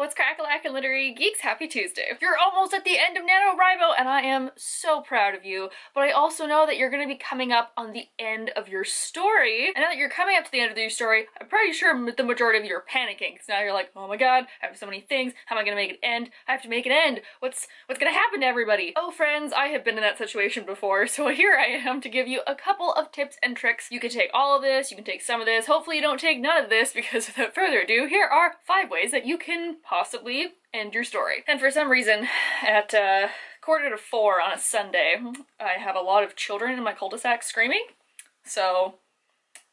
What's crack-a-lack-a literary geeks? Happy Tuesday. You're almost at the end of NaNoWriMo and I am so proud of you, but I also know that you're going to be coming up on the end of your story. And now that you're coming up to the end of your story, I'm pretty sure the majority of you are panicking, because now you're like, oh my god, I have so many things, how am I going to make it end? I have to make it end. What's going to happen to everybody? Oh friends, I have been in that situation before, so here I am to give you a couple of tips and tricks. You can take all of this, you can take some of this, hopefully you don't take none of this, because without further ado, here are 5 ways that you can possibly end your story. And for some reason, at 3:45 on a Sunday, I have a lot of children in my cul-de-sac screaming, so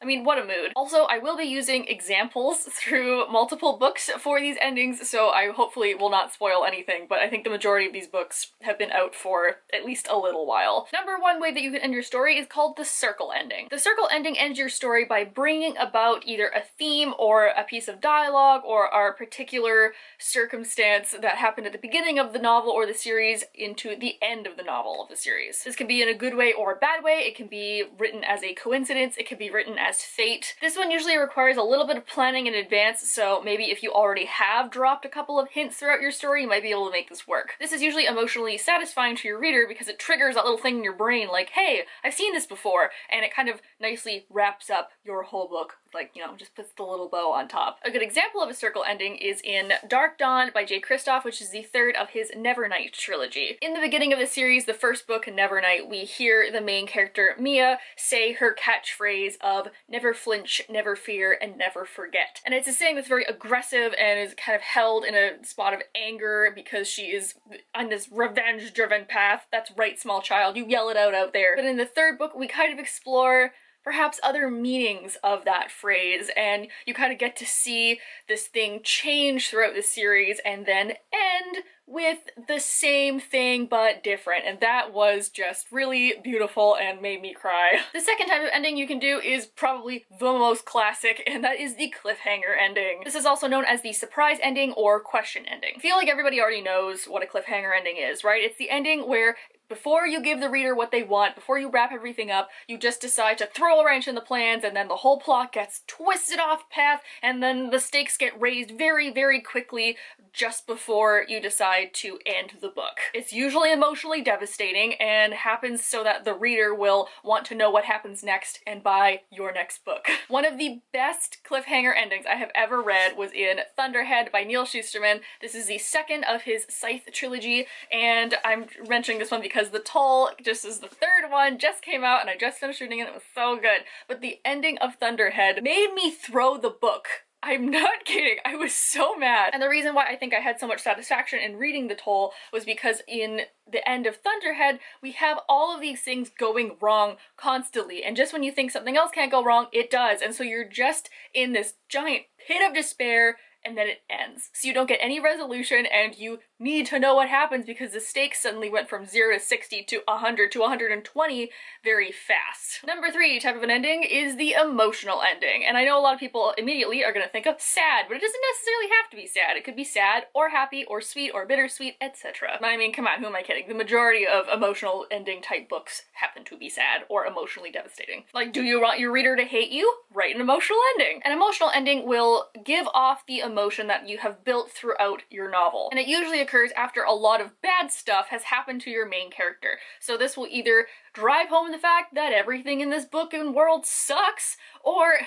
I mean, what a mood. Also, I will be using examples through multiple books for these endings, so I hopefully will not spoil anything, but I think the majority of these books have been out for at least a little while. Number 1 way that you can end your story is called the circle ending. The circle ending ends your story by bringing about either a theme or a piece of dialogue or a particular circumstance that happened at the beginning of the novel or the series into the end of the novel of the series. This can be in a good way or a bad way. It can be written as a coincidence. It can be written as fate. This one usually requires a little bit of planning in advance, so maybe if you already have dropped a couple of hints throughout your story, you might be able to make this work. This is usually emotionally satisfying to your reader because it triggers that little thing in your brain like, hey, I've seen this before, and it kind of nicely wraps up your whole book. Like, you know, just puts the little bow on top. A good example of a circle ending is in Dark Dawn by J. Kristoff, which is the 3rd of his Nevernight trilogy. In the beginning of the series, the first book, Nevernight, we hear the main character, Mia, say her catchphrase of never flinch, never fear, and never forget. And it's a saying that's very aggressive and is kind of held in a spot of anger because she is on this revenge-driven path. That's right, small child, you yell it out there. But in the 3rd book, we kind of explore perhaps other meanings of that phrase, and you kind of get to see this thing change throughout the series and then end with the same thing but different, and that was just really beautiful and made me cry. The second type of ending you can do is probably the most classic, and that is the cliffhanger ending. This is also known as the surprise ending or question ending. I feel like everybody already knows what a cliffhanger ending is, right? It's the ending where before you give the reader what they want, before you wrap everything up, you just decide to throw a wrench in the plans, and then the whole plot gets twisted off path, and then the stakes get raised very, very quickly just before you decide to end the book. It's usually emotionally devastating and happens so that the reader will want to know what happens next and buy your next book. One of the best cliffhanger endings I have ever read was in Thunderhead by Neil Shusterman. This is the 2nd of his Scythe trilogy, and I'm mentioning this one because The Toll, just as the 3rd one, just came out and I just finished reading it. It was so good. But the ending of Thunderhead made me throw the book. I'm not kidding, I was so mad. And the reason why I think I had so much satisfaction in reading The Toll was because in the end of Thunderhead, we have all of these things going wrong constantly, and just when you think something else can't go wrong, it does, and so you're just in this giant pit of despair, and then it ends. So you don't get any resolution, and you need to know what happens because the stakes suddenly went from 0 to 60 to 100 to 120 very fast. Number 3 type of an ending is the emotional ending, and I know a lot of people immediately are going to think of sad, but it doesn't necessarily have to be sad. It could be sad or happy or sweet or bittersweet, etc. I mean, come on, who am I kidding? The majority of emotional ending type books happen to be sad or emotionally devastating. Like, do you want your reader to hate you? Write an emotional ending. An emotional ending will give off the emotion that you have built throughout your novel, and it usually occurs after a lot of bad stuff has happened to your main character. So this will either drive home the fact that everything in this book and world sucks, or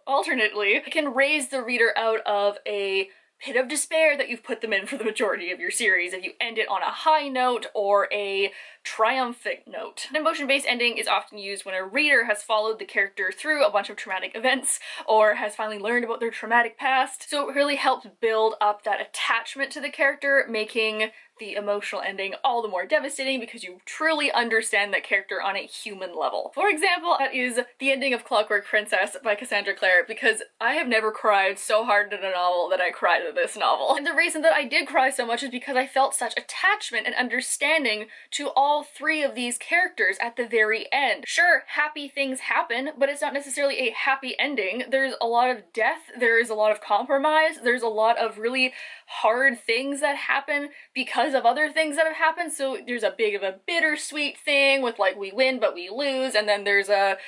alternately, it can raise the reader out of a pit of despair that you've put them in for the majority of your series if you end it on a high note or a triumphant note. An emotion-based ending is often used when a reader has followed the character through a bunch of traumatic events or has finally learned about their traumatic past, so it really helps build up that attachment to the character, making the emotional ending all the more devastating because you truly understand that character on a human level. For example, that is the ending of Clockwork Princess by Cassandra Clare, because I have never cried so hard in a novel that I cried in this novel. And the reason that I did cry so much is because I felt such attachment and understanding to all 3 of these characters at the very end. Sure, happy things happen, but it's not necessarily a happy ending. There's a lot of death, there's a lot of compromise, there's a lot of really hard things that happen because of other things that have happened. So there's a big of a bittersweet thing with like we win but we lose, and then there's a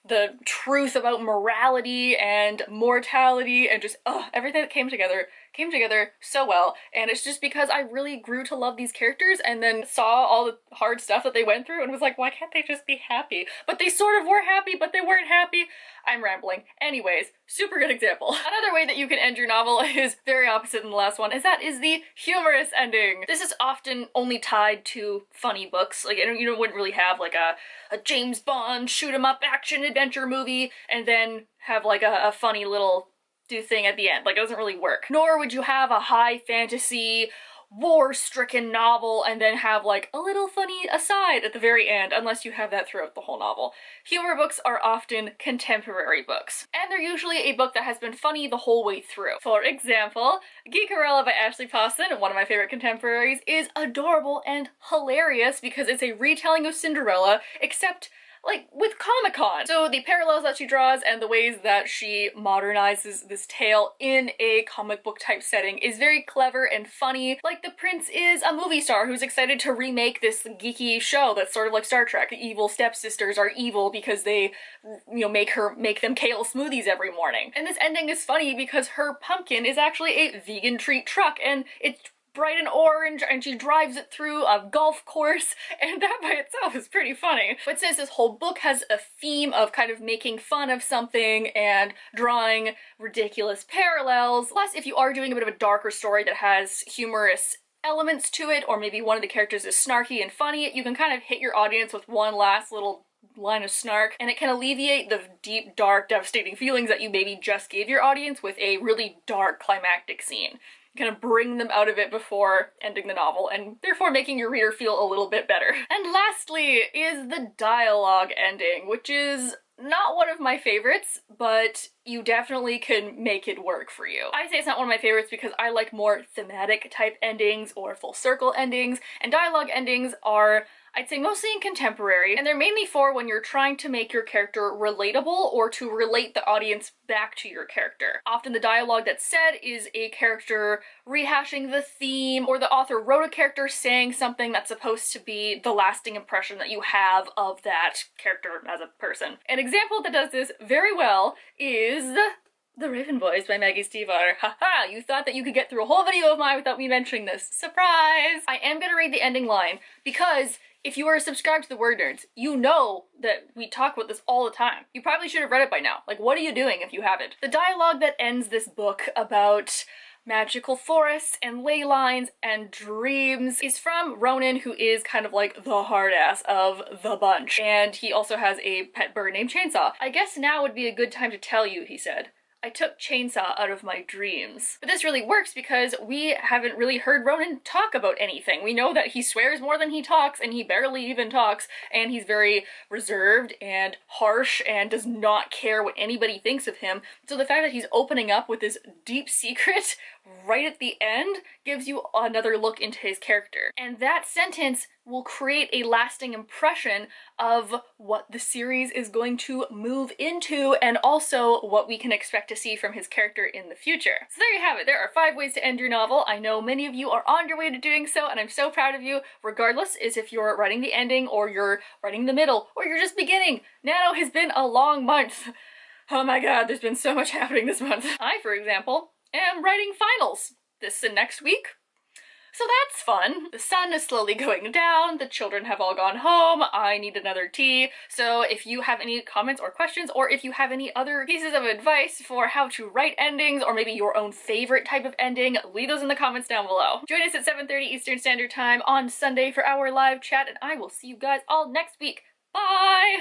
the truth about morality and mortality and just everything that came together so well. And it's just because I really grew to love these characters and then saw all the hard stuff that they went through and was like, why can't they just be happy? But they sort of were happy, but they weren't happy. I'm rambling. Anyways, super good example. Another way that you can end your novel is very opposite than the last one, is the humorous ending. This is often only tied to funny books. Like, you wouldn't really have like a James Bond shoot 'em up action adventure movie and then have like a funny little thing at the end. Like, it doesn't really work. Nor would you have a high fantasy war-stricken novel and then have like a little funny aside at the very end, unless you have that throughout the whole novel. Humor books are often contemporary books, and they're usually a book that has been funny the whole way through. For example, Geekerella by Ashley Poston, one of my favorite contemporaries, is adorable and hilarious because it's a retelling of Cinderella, except like with Comic-Con. So the parallels that she draws and the ways that she modernizes this tale in a comic book type setting is very clever and funny. Like, the prince is a movie star who's excited to remake this geeky show that's sort of like Star Trek. Evil stepsisters are evil because they, make them kale smoothies every morning. And this ending is funny because her pumpkin is actually a vegan treat truck, and it's bright and orange, and she drives it through a golf course, and that by itself is pretty funny. But since this whole book has a theme of kind of making fun of something and drawing ridiculous parallels, plus if you are doing a bit of a darker story that has humorous elements to it, or maybe one of the characters is snarky and funny, you can kind of hit your audience with one last little line of snark, and it can alleviate the deep, dark, devastating feelings that you maybe just gave your audience with a really dark climactic scene. Kind of bring them out of it before ending the novel, and therefore making your reader feel a little bit better. And lastly is the dialogue ending, which is not one of my favorites, but you definitely can make it work for you. I say it's not one of my favorites because I like more thematic type endings or full circle endings, and dialogue endings are, I'd say, mostly in contemporary, and they're mainly for when you're trying to make your character relatable or to relate the audience back to your character. Often the dialogue that's said is a character rehashing the theme, or the author wrote a character saying something that's supposed to be the lasting impression that you have of that character as a person. An example that does this very well is The Raven Boys by Maggie Stiefvater. Haha, you thought that you could get through a whole video of mine without me mentioning this. Surprise! I am gonna read the ending line because if you are subscribed to the WordNerds, you know that we talk about this all the time. You probably should have read it by now. Like, what are you doing if you haven't? The dialogue that ends this book about magical forests and ley lines and dreams is from Ronan, who is kind of like the hard ass of the bunch. And he also has a pet bird named Chainsaw. I guess now would be a good time to tell you, he said. I took Chainsaw out of my dreams. But this really works because we haven't really heard Ronan talk about anything. We know that he swears more than he talks, and he barely even talks, and he's very reserved and harsh and does not care what anybody thinks of him. So the fact that he's opening up with this deep secret right at the end gives you another look into his character. And that sentence will create a lasting impression of what the series is going to move into, and also what we can expect to see from his character in the future. So there you have it. There are 5 ways to end your novel. I know many of you are on your way to doing so, and I'm so proud of you, regardless is if you're writing the ending, or you're writing the middle, or you're just beginning. Nano has been a long month. Oh my god, there's been so much happening this month. I, for example, am writing finals this and next week. So that's fun. The sun is slowly going down, the children have all gone home, I need another tea. So if you have any comments or questions, or if you have any other pieces of advice for how to write endings, or maybe your own favorite type of ending, leave those in the comments down below. Join us at 7:30 Eastern Standard Time on Sunday for our live chat, and I will see you guys all next week. Bye!